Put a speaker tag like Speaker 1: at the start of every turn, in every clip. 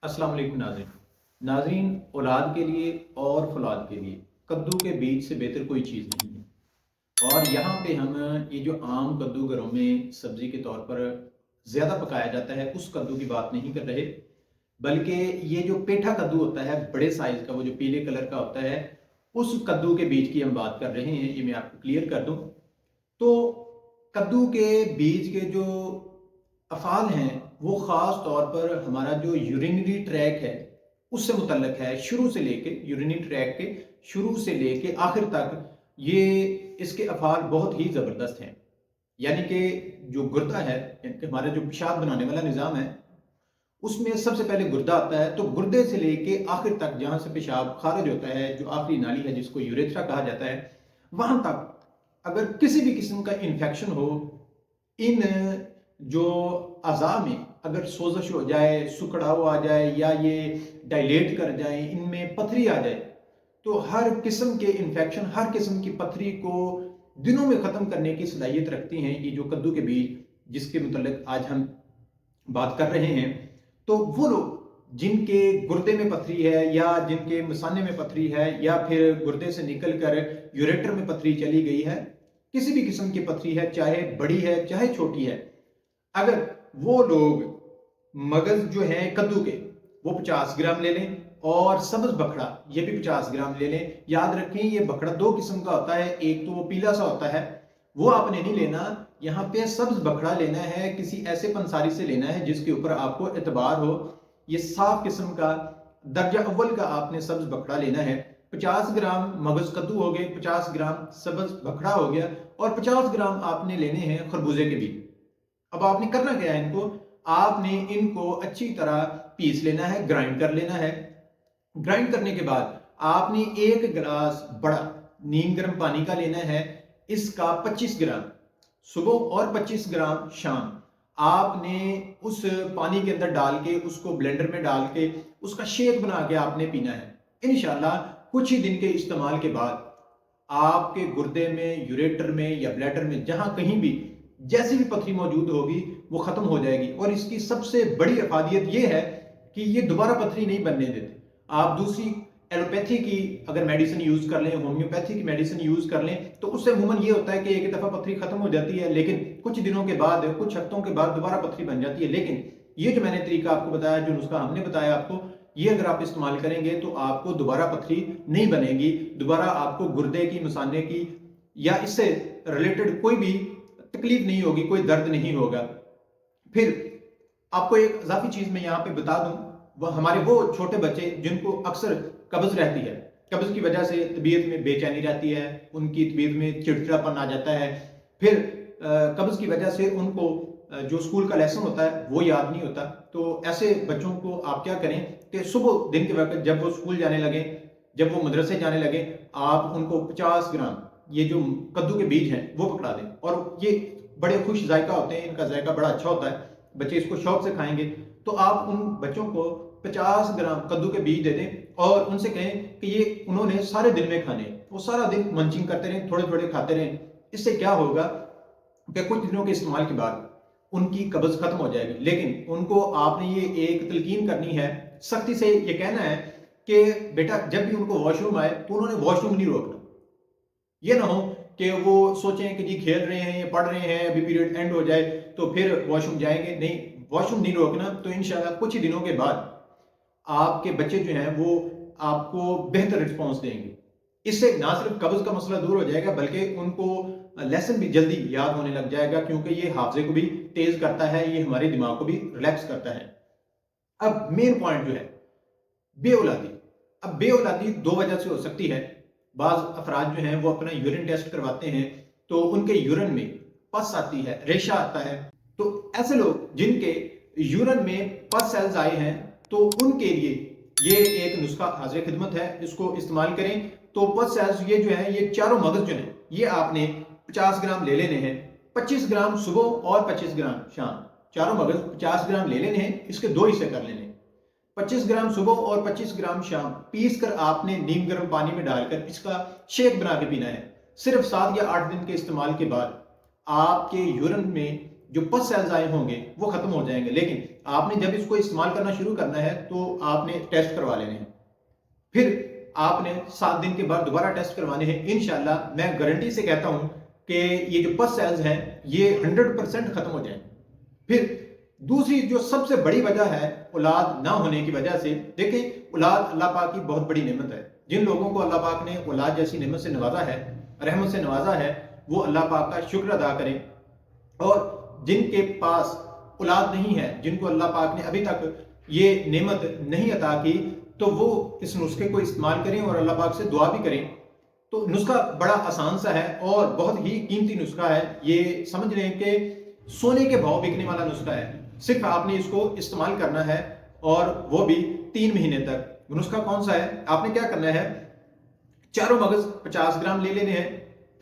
Speaker 1: अस्सलाम वालेकुम नाज़रीन। नाज़रीन, औलाद के लिए और फौलाद के लिए कद्दू के बीज से बेहतर कोई चीज़ नहीं है। और यहाँ पे हम ये जो आम कद्दू घरों में सब्ज़ी के तौर पर ज़्यादा पकाया जाता है उस कद्दू की बात नहीं कर रहे, बल्कि ये जो पेठा कद्दू होता है बड़े साइज़ का, वो जो पीले कलर का होता है, उस कद्दू के बीज की हम बात कर रहे हैं। ये मैं आपको क्लियर कर दूँ तो कद्दू के बीज के जो अफ़ाल हैं वो ख़ास तौर पर हमारा जो यूरिनरी ट्रैक है उससे मुतल्लक है। शुरू से लेके यूरिनरी ट्रैक के शुरू से लेके आखिर तक ये इसके अफ़ाल बहुत ही ज़बरदस्त हैं। यानी कि जो गुर्दा है, यानी कि हमारा जो पेशाब बनाने वाला निज़ाम है, उसमें सबसे पहले गुर्दा आता है। तो गुर्दे से लेके आखिर तक जहाँ से पेशाब खारिज होता है, जो आखिरी नाली है जिसको यूरेथ्रा कहा जाता है, वहाँ तक अगर किसी भी किस्म का इन्फेक्शन हो, इन जो अज़ा में अगर सोजश हो जाए, सुखड़ाव आ जाए या ये डायलेट कर जाए, इनमें पथरी आ जाए, तो हर किस्म के इन्फेक्शन, हर किस्म की पथरी को दिनों में ख़त्म करने की सलाहियत रखती हैं ये जो कद्दू के बीज, जिसके मुतल्लिक आज हम बात कर रहे हैं। तो वो लोग जिनके गुर्दे में पथरी है या जिनके मसाने में पथरी है या फिर गुर्दे से निकल कर यूरेटर में पथरी चली गई है, किसी भी किस्म की पथरी है, चाहे बड़ी है चाहे छोटी है, अगर वो लोग मगज जो है कद्दू के वो 50 ग्राम ले लें और सब्ज बखड़ा ये भी 50 ग्राम ले लें। याद रखें ये बखड़ा दो किस्म का होता है, एक तो वो पीला सा होता है, वो आपने नहीं लेना। यहाँ पे सब्ज बखड़ा लेना है, किसी ऐसे पंसारी से लेना है जिसके ऊपर आपको एतबार हो। ये साफ किस्म का दर्जा अव्वल का आपने सब्ज बखड़ा लेना है। 50 ग्राम मगज कद्दू हो गए, 50 ग्राम सब्ज बखड़ा हो गया और 50 ग्राम आपने लेने हैं खरबूजे के बीज। अब आपने करना क्या है, इनको आपने इनको अच्छी तरह पीस लेना है, ग्राइंड कर लेना है। ग्राइंड करने के बाद आपने एक गिलास बड़ा नीम गर्म पानी का लेना है। इसका 25 ग्राम सुबह और 25 ग्राम शाम आपने उस पानी के अंदर डाल के उसको ब्लेंडर में डाल के उसका शेक बना के आपने पीना है। इंशाल्लाह कुछ ही दिन के इस्तेमाल के बाद आपके गुर्दे में, यूरेटर में या ब्लैडर में, जहां कहीं भी जैसी भी पथरी मौजूद होगी वो खत्म हो जाएगी। और इसकी सबसे बड़ी अफादियत ये है कि ये दोबारा पथरी नहीं बनने देते। आप दूसरी एलोपैथी की अगर मेडिसिन यूज कर लें, होम्योपैथी की मेडिसिन यूज कर लें, तो उससे अमूमन ये होता है कि एक दफा पथरी खत्म हो जाती है, लेकिन कुछ दिनों के बाद, कुछ हफ्तों के बाद दोबारा पथरी बन जाती है। लेकिन ये जो मैंने तरीका आपको बताया, जो नुस्खा हमने बताया आपको, ये अगर आप इस्तेमाल करेंगे तो आपको दोबारा पथरी नहीं बनेगी, दोबारा आपको गुर्दे की, मसाने की या इससे रिलेटेड कोई भी तकलीफ नहीं होगी, कोई दर्द नहीं होगा। फिर आपको एक इजाफी चीज मैं यहाँ पे बता दूं, वह हमारे वो छोटे बच्चे जिनको अक्सर कब्ज रहती है, कब्ज की वजह से तबीयत में बेचैनी रहती है, उनकी तबीयत में चिड़चिड़ापन आ जाता है। फिर कब्ज की वजह से उनको जो स्कूल का लेसन होता है वो याद नहीं होता। तो ऐसे बच्चों को आप क्या करें कि सुबह दिन के वक्त जब वो स्कूल जाने लगे, जब वो मदरसे जाने लगे, आप उनको 50 ग्राम ये जो कद्दू के बीज हैं वो पकड़ा दें। और ये बड़े खुश जायका होते हैं, इनका जायका बड़ा अच्छा होता है, बच्चे इसको शौक से खाएंगे। तो आप उन बच्चों को 50 ग्राम कद्दू के बीज दे दें और उनसे कहें कि ये उन्होंने सारे दिन में खाने, वो सारा दिन मंचिंग करते रहें, थोड़े थोड़े खाते रहें। इससे क्या होगा कि कुछ दिनों के इस्तेमाल के बाद उनकी कब्ज खत्म हो जाएगी। लेकिन उनको आपने ये एक तलकीन करनी है, सख्ती से ये कहना है कि बेटा जब भी उनको वॉशरूम आए तो उन्होंने वॉशरूम नहीं रोकना। ये ना हो कि वो सोचें कि जी खेल रहे हैं या पढ़ रहे हैं, अभी पीरियड एंड हो जाए तो फिर वॉशरूम जाएंगे। नहीं, वॉशरूम नहीं रोकना। तो इंशाल्लाह कुछ ही दिनों के बाद आपके बच्चे जो हैं वो आपको बेहतर रिस्पॉन्स देंगे। इससे ना सिर्फ कब्ज का मसला दूर हो जाएगा, बल्कि उनको लेसन भी जल्दी याद होने लग जाएगा, क्योंकि ये हाफजे को भी तेज करता है, ये हमारे दिमाग को भी रिलैक्स करता है। अब मेन पॉइंट जो है बे औलादी। अब बे औलादी दो वजह से हो सकती है। बाज अफराद जो हैं वो अपना यूरिन टेस्ट करवाते हैं तो उनके यूरिन में पस आती है, रेशा आता है। तो ऐसे लोग जिनके यूरिन में पस सेल्स आए हैं तो उनके लिए ये एक नुस्खा हाजिर खिदमत है, इसको इस्तेमाल करें। तो पस सेल्स ये जो है, ये चारों मगज जो है, ये आपने 50 ग्राम ले लेने हैं। 25 ग्राम सुबह और 25 ग्राम शाम, चारों मगज 50 ग्राम ले लेने हैं। इसके दो हिस्से कर लेने हैं, 25 ग्राम सुबह और 25 ग्राम शाम। पीस कर आपने नीम गर्म पानी में डालकर इसका शेक बना के पीना है। सिर्फ 7 या 8 दिन के इस्तेमाल के बाद आपके यूरिन में जो पस सेल्स आए होंगे वो खत्म हो जाएंगे। लेकिन आपने जब इसको इस्तेमाल करना शुरू करना है तो आपने टेस्ट करवा लेने हैं, फिर आपने 7 दिन के बाद दोबारा टेस्ट करवाने हैं। इंशाल्लाह मैं गारंटी से कहता हूं कि ये जो पस सेल्स हैं ये 100% खत्म हो जाएंगे। फिर दूसरी जो सबसे बड़ी वजह है औलाद ना होने की वजह से, देखें औलाद अल्लाह पाक की बहुत बड़ी नेमत है। जिन लोगों को अल्लाह पाक ने औलाद जैसी नेमत से नवाजा है, रहमत से नवाजा है, वो अल्लाह पाक का शुक्र अदा करें। और जिनके पास औलाद नहीं है, जिनको अल्लाह पाक ने अभी तक ये नेमत नहीं अता की, तो वो इस नुस्खे को इस्तेमाल करें और अल्लाह पाक से दुआ भी करें। तो नुस्खा बड़ा आसान सा है और बहुत ही कीमती नुस्खा है। ये समझ लें कि सोने के भाव बिकने वाला नुस्खा है। सिर्फ आपने इसको इस्तेमाल करना है और वो भी 3 महीने तक। नुस्खा कौन सा है? आपने क्या करना है, चारों मगज 50 ग्राम ले लेने हैं,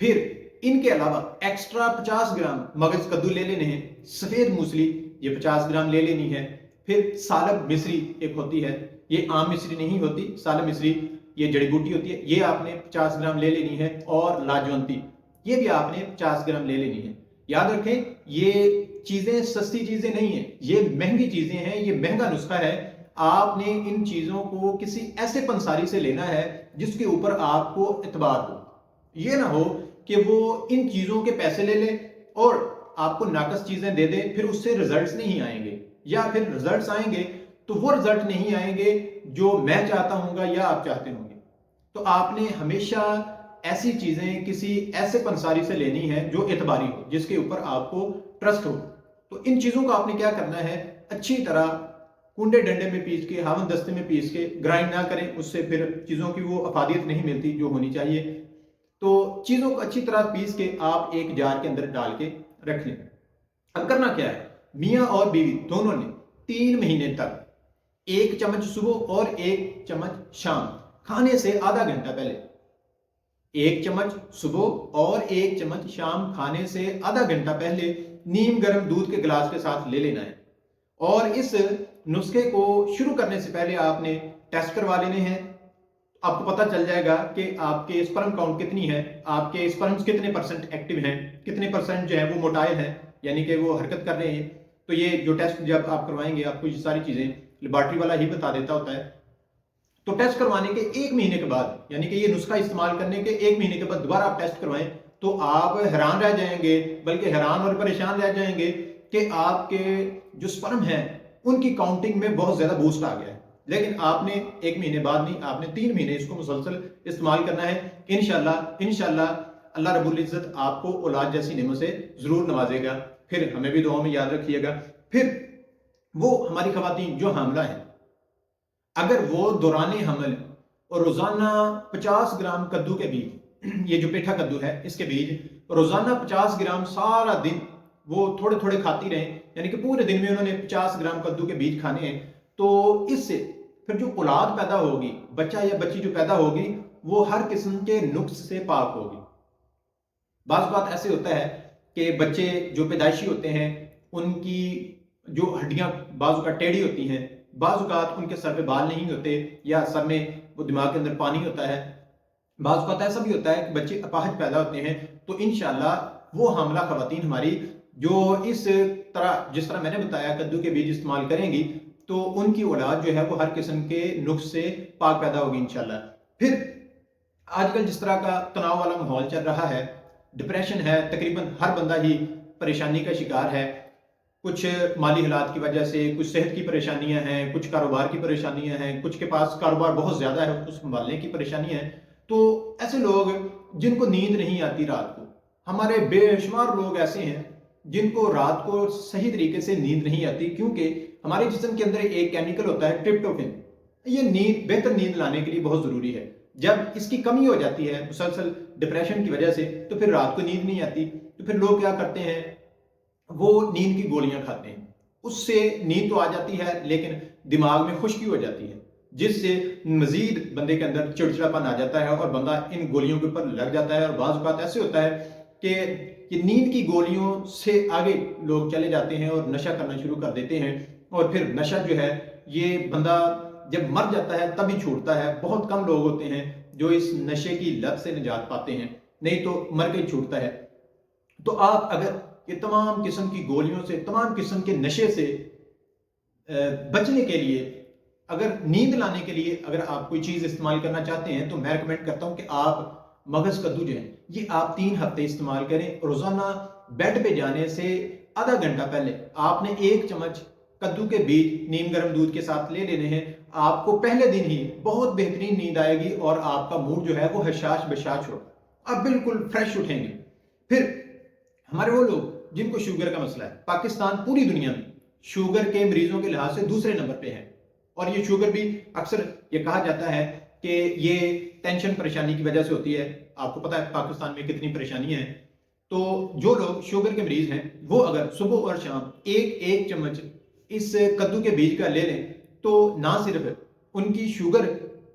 Speaker 1: फिर इनके अलावा एक्स्ट्रा 50 ग्राम मगज कद्दू ले लेने हैं। सफेद मूसली ये 50 ग्राम ले लेनी है। फिर सालब मिश्री एक होती है, ये आम मिश्री नहीं होती, सालब मिश्री ये जड़ी बूटी होती है, ये आपने 50 ग्राम ले लेनी है। और लाजवंती ये भी आपने 50 ग्राम ले लेनी है। याद रखें ये चीजें सस्ती चीजें नहीं है, ये महंगी चीजें हैं, ये महंगा नुस्खा है। आपने इन चीजों को किसी ऐसे पंसारी से लेना है जिसके ऊपर आपको इतबार हो। ये ना हो कि वो इन चीजों के पैसे ले ले और आपको नाकस चीजें दे दे, फिर उससे रिजल्ट्स नहीं आएंगे, या फिर रिजल्ट्स आएंगे तो वो रिजल्ट नहीं आएंगे जो मैं चाहता हूँ या आप चाहते होंगे। तो आपने हमेशा ऐसी चीजें किसी ऐसे पंसारी से लेनी है जो एतबारी हो, जिसके ऊपर आपको ट्रस्ट हो। तो इन चीजों को आपने क्या करना है, अच्छी तरह कुंडे डंडे में पीस के, हावन दस्ते में पीस के, ग्राइंड ना करें, उससे फिर चीजों की वो अफादियत नहीं मिलती जो होनी चाहिए। तो चीजों को अच्छी तरह पीस के आप एक जार के अंदर डाल के रख लें। अब करना क्या है, मियाँ और बीवी दोनों ने 3 महीने तक 1 चम्मच सुबह और 1 चम्मच शाम, खाने से आधा घंटा पहले, 1 चम्मच सुबह और 1 चम्मच शाम खाने से आधा घंटा पहले नीम गर्म दूध के गिलास के साथ ले लेना है। और इस नुस्खे को शुरू करने से पहले आपने टेस्ट करवा लेने हैं। आपको पता चल जाएगा कि आपके स्पर्म काउंट कितनी है, आपके स्पर्म्स कितने % एक्टिव हैं, कितने % जो है वो मोटाइल हैं, यानी कि वो हरकत कर रहे हैं। तो ये जो टेस्ट जब आप करवाएंगे आपको ये सारी चीजें लेबॉर्ट्री वाला ही बता देता होता है। तो टेस्ट करवाने के 1 महीने के बाद, यानी कि ये नुस्खा इस्तेमाल करने के 1 महीने के बाद दोबारा आप टेस्ट करवाएं तो आप हैरान रह जाएंगे, बल्कि हैरान और परेशान रह जाएंगे कि आपके जो स्पर्म हैं उनकी काउंटिंग में बहुत ज्यादा बूस्ट आ गया है। लेकिन आपने 1 महीने बाद नहीं, आपने 3 महीने इसको मुसलसल इस्तेमाल करना है। इंशाल्लाह अल्लाह रब्बुल इज्जत आपको औलाद जैसी नेमत से जरूर नवाजेगा। फिर हमें भी दुआ में याद रखिएगा। फिर वो हमारी खवातीन जो हामला है, अगर वो दौराने हमल और रोजाना 50 ग्राम कद्दू के बीज, ये जो पेठा कद्दू है इसके बीज रोजाना 50 ग्राम सारा दिन वो थोड़े थोड़े खाती रहें, यानी कि पूरे दिन में उन्होंने 50 ग्राम कद्दू के बीज खाने हैं। तो इससे फिर जो औलाद पैदा होगी, बच्चा या बच्ची जो पैदा होगी, वो हर किस्म के नुक्स से पाक होगी। बात ऐसे होता है कि बच्चे जो पैदाइशी होते हैं उनकी जो हड्डियां बाजू का टेढ़ी होती हैं, बाजुकात उनके सर पे बाल नहीं होते, या सर में वो दिमाग के अंदर पानी होता है। बाजुकात ऐसा भी होता है कि बच्चे अपाहज पैदा होते हैं। तो इंशाल्लाह वो हामला खवातीन हमारी जो इस तरह, जिस तरह मैंने बताया, कद्दू के बीज इस्तेमाल करेंगी तो उनकी औलाद जो है वो हर किस्म के नुक्स से पाक पैदा होगी इंशाल्लाह। फिर आजकल जिस तरह का तनाव वाला माहौल चल रहा है, डिप्रेशन है, तकरीबन हर बंदा ही परेशानी का शिकार है। कुछ माली हालात की वजह से, कुछ सेहत की परेशानियां हैं, कुछ कारोबार की परेशानियां हैं, कुछ के पास कारोबार बहुत ज़्यादा है, उसको संभालने की परेशानियां हैं। तो ऐसे लोग जिनको नींद नहीं आती रात को, हमारे बेशुमार लोग ऐसे हैं जिनको रात को सही तरीके से नींद नहीं आती, क्योंकि हमारे जिस्म के अंदर एक केमिकल होता है ट्रिप्टोफैन। ये नींद, बेहतर नींद लाने के लिए बहुत ज़रूरी है। जब इसकी कमी हो जाती है मुसलसल डिप्रेशन की वजह से, तो फिर रात को नींद नहीं आती। तो फिर लोग क्या करते हैं, वो नींद की गोलियां खाते हैं। उससे नींद तो आ जाती है लेकिन दिमाग में खुश्की हो जाती है, जिससे मजीद बंदे के अंदर चिड़चिड़ापन आ जाता है और बंदा इन गोलियों के ऊपर लग जाता है। और बाज़ औक़ात ऐसे होता है कि नींद की गोलियों से आगे लोग चले जाते हैं और नशा करना शुरू कर देते हैं। और फिर नशा जो है, ये बंदा जब मर जाता है तभी छूटता है। बहुत कम लोग होते हैं जो इस नशे की लत से निजात पाते हैं, नहीं तो मर के छूटता है। तो आप अगर کہ تمام قسم کی گولیوں سے، تمام قسم کے نشے سے بچنے کے لیے، اگر نیند لانے کے لیے اگر آپ کوئی چیز استعمال کرنا چاہتے ہیں تو میں ریکمینڈ کرتا ہوں کہ آپ مغز کدو جو ہے یہ آپ 3 ہفتے استعمال کریں۔ روزانہ بیڈ پہ جانے سے آدھا گھنٹہ پہلے آپ نے 1 چمچ کدو کے بیج نیم گرم دودھ کے ساتھ لے لینے ہیں۔ آپ کو پہلے دن ہی بہت بہترین نیند آئے گی اور آپ کا موڈ جو ہے وہ حشاش بشاش ہوگا، آپ بالکل فریش اٹھیں گے۔ پھر ہمارے وہ لوگ جن کو شوگر کا مسئلہ ہے، پاکستان پوری دنیا میں شوگر کے مریضوں کے لحاظ سے دوسرے نمبر پہ ہے، اور یہ شوگر بھی اکثر یہ کہا جاتا ہے کہ یہ ٹینشن پریشانی کی وجہ سے ہوتی ہے۔ آپ کو پتا ہے پاکستان میں کتنی پریشانیاں ہیں۔ تو جو لوگ شوگر کے مریض ہیں وہ اگر صبح اور شام ایک چمچ اس کدو کے بیج کا لے لیں تو نہ صرف ان کی شوگر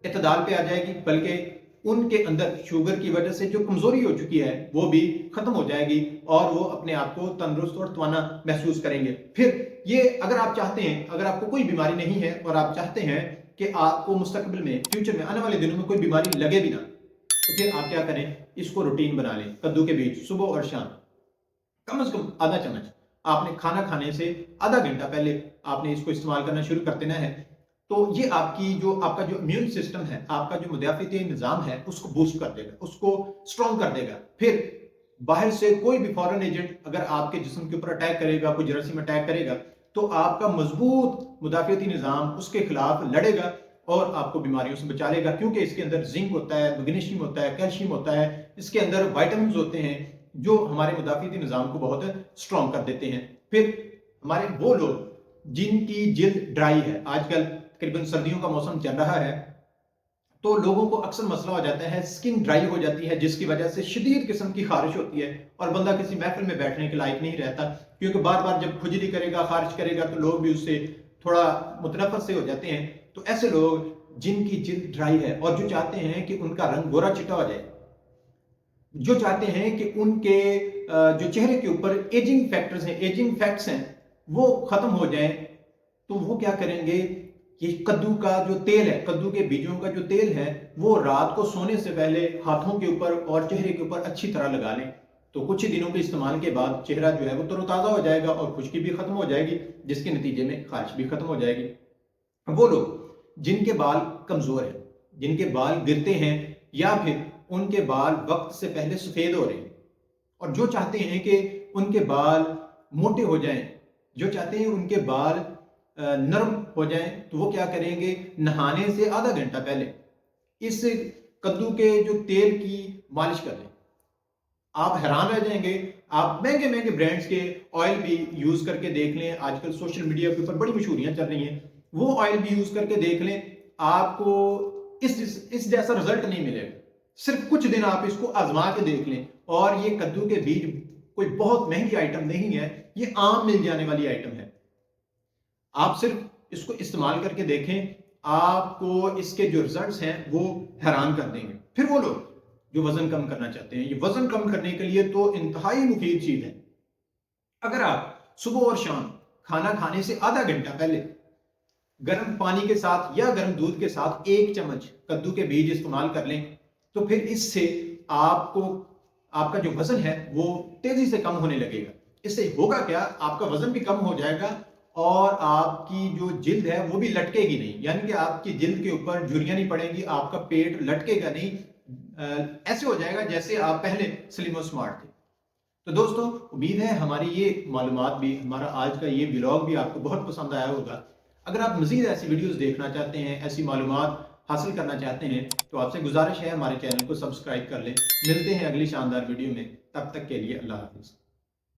Speaker 1: اعتدال پہ آ جائے گی، بلکہ ان کے اندر شوگر کی وجہ سے جو کمزوری ہو چکی ہے وہ بھی ختم ہو جائے گی اور وہ اپنے آپ کو تندرست اور توانا محسوس کریں گے۔ پھر یہ اگر آپ چاہتے ہیں، اگر آپ کو کوئی بیماری نہیں ہے اور آپ چاہتے ہیں کہ آپ کو مستقبل میں، فیوچر میں، آنے والے دنوں میں کوئی بیماری لگے بھی نہ، تو پھر آپ کیا کریں، اس کو روٹین بنا لیں۔ کدو کے بیج صبح اور شام کم از کم آدھا چمچ آپ نے کھانا کھانے سے آدھا گھنٹہ پہلے آپ نے اس کو استعمال کرنا شروع کر دینا ہے۔ تو یہ آپ کا جو امیون سسٹم ہے، آپ کا جو مدافعتی نظام ہے، اس کو بوسٹ کر دے گا، اس کو سٹرونگ کر دے گا۔ پھر باہر سے کوئی بھی فورن ایجنٹ اگر آپ کے جسم کے اوپر اٹیک کرے گا، کوئی جراثیم اٹیک کرے گا، تو آپ کا مضبوط مدافعتی نظام اس کے خلاف لڑے گا اور آپ کو بیماریوں سے بچا لے گا، کیونکہ اس کے اندر زنک ہوتا ہے، میگنیشیم ہوتا ہے، کیلشیم ہوتا ہے، اس کے اندر وائٹامنز ہوتے ہیں جو ہمارے مدافعتی نظام کو بہت سٹرونگ کر دیتے ہیں۔ پھر ہمارے وہ لوگ جن کی جلد ڈرائی ہے، آج کل تقریباً سردیوں کا موسم چل رہا ہے تو لوگوں کو اکثر مسئلہ ہو جاتا ہے، سکن ڈرائی ہو جاتی ہے، جس کی وجہ سے شدید قسم کی خارش ہوتی ہے اور بندہ کسی محفل میں بیٹھنے کے لائق نہیں رہتا، کیونکہ بار بار جب کھجلی کرے گا، خارش کرے گا تو لوگ بھی اس سے تھوڑا متنفر سے ہو جاتے ہیں۔ تو ایسے لوگ جن کی جلد ڈرائی ہے اور جو چاہتے ہیں کہ ان کا رنگ گورا چٹا ہو جائے، جو چاہتے ہیں کہ ان کے جو چہرے کے اوپر ایجنگ فیکٹرز ہیں، ایجنگ فیکٹس ہیں، وہ ختم ہو جائیں، تو وہ کیا کریں گے، یہ کدو کا جو تیل ہے، کدو کے بیجوں کا جو تیل ہے، وہ رات کو سونے سے پہلے ہاتھوں کے اوپر اور چہرے کے اوپر اچھی طرح لگا لیں۔ تو کچھ ہی دنوں کے استعمال کے بعد چہرہ جو ہے وہ تر و تازہ ہو جائے گا اور خشکی بھی ختم ہو جائے گی، جس کے نتیجے میں خارش بھی ختم ہو جائے گی۔ وہ لوگ جن کے بال کمزور ہیں، جن کے بال گرتے ہیں یا پھر ان کے بال وقت سے پہلے سفید ہو رہے ہیں، اور جو چاہتے ہیں کہ ان کے بال موٹے ہو جائیں، جو چاہتے ہیں ان کے بال نرم ہو جائیں، تو وہ کیا کریں گے، نہانے سے آدھا گھنٹہ پہلے اس کدو کے جو تیل کی مالش کر لیں۔ آپ حیران رہ جائیں گے، آپ مہنگے مہنگے برانڈز کے آئل بھی یوز کر کے دیکھ لیں، آج کل سوشل میڈیا کے اوپر بڑی مشہوریاں چل رہی ہیں، وہ آئل بھی یوز کر کے دیکھ لیں، آپ کو اس جیسا رزلٹ نہیں ملے گا۔ صرف کچھ دن آپ اس کو آزما کے دیکھ لیں، اور یہ کدو کے بیج کوئی بہت مہنگی آئٹم نہیں ہے، یہ عام مل جانے والی آئٹم ہے۔ آپ صرف اس کو استعمال کر کے دیکھیں، آپ کو اس کے جو رزلٹس ہیں وہ حیران کر دیں گے۔ پھر وہ لوگ جو وزن کم کرنا چاہتے ہیں، یہ وزن کم کرنے کے لیے تو انتہائی مفید چیز ہے۔ اگر آپ صبح اور شام کھانا کھانے سے آدھا گھنٹہ پہلے گرم پانی کے ساتھ یا گرم دودھ کے ساتھ 1 چمچ کدو کے بیج استعمال کر لیں، تو پھر اس سے آپ کا جو وزن ہے وہ تیزی سے کم ہونے لگے گا۔ اس سے ہوگا کیا، آپ کا وزن بھی کم ہو جائے گا اور آپ کی جو جلد ہے وہ بھی لٹکے گی نہیں، یعنی کہ آپ کی جلد کے اوپر جھریاں نہیں پڑیں گی، آپ کا پیٹ لٹکے گا نہیں، ایسے ہو جائے گا جیسے آپ پہلے سلیم و سمارٹ تھے۔ تو دوستو، امید ہے ہماری یہ معلومات بھی، ہمارا آج کا یہ ولاگ بھی آپ کو بہت پسند آیا ہوگا۔ اگر آپ مزید ایسی ویڈیوز دیکھنا چاہتے ہیں، ایسی معلومات حاصل کرنا چاہتے ہیں، تو آپ سے گزارش ہے ہمارے چینل کو سبسکرائب کر لیں۔ ملتے ہیں اگلی شاندار ویڈیو میں، تب تک کے لیے اللہ حافظ۔